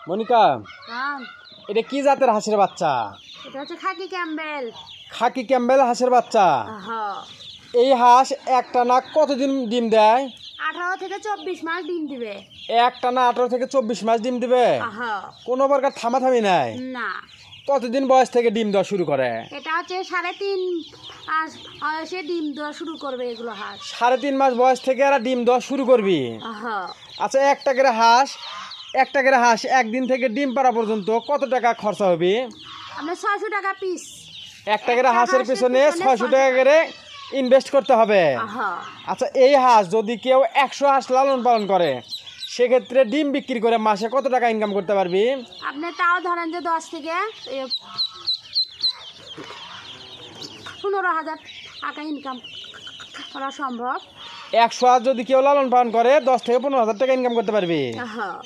মনিকা, হ্যাঁ, এটা কি জাতের হাঁসের বাচ্চা? এটা হচ্ছে খাকি ক্যাম্বেল। খাকি ক্যাম্বেল হাঁসের বাচ্চা। হ্যাঁ, এই হাঁস একটানা কতদিন ডিম দেয়? 18 থেকে 24 মাস ডিম দিবে। একটানা 18 থেকে 24 মাস ডিম দিবে? হ্যাঁ, কোনো প্রকার থামাথামি নাই? না, কতদিন বয়স থেকে ডিম দেওয়া শুরু করে? এটা হচ্ছে 3.5 মাস বয়সে ডিম দেওয়া শুরু করবে এগুলো হাঁস। 3.5 মাস বয়স থেকে এরা ডিম দেওয়া শুরু করবি? হ্যাঁ, আচ্ছা, একটা করে হাঁস একদিন থেকে ডিম পাড়া পর্যন্ত কত টাকা খরচা হবে? আমরা 600 টাকা পিস। একটা করে হাঁসের পিছনে 600 টাকা করে ইনভেস্ট করতে হবে। হ্যাঁ, আচ্ছা, এই হাঁস যদি কেউ 100 হাঁস লালন পালন করে, সেক্ষেত্রে ডিম বিক্রি করে মাসে কত টাকা ইনকাম করতে পারবি? আপনি তাও ধরেন যে 10 থেকে 15,000 টাকা ইনকাম করা সম্ভব। 100 হাঁস যদি কেউ লালন পালন করে 10 থেকে 15 হাজার টাকা ইনকাম করতে পারবি। হ্যাঁ।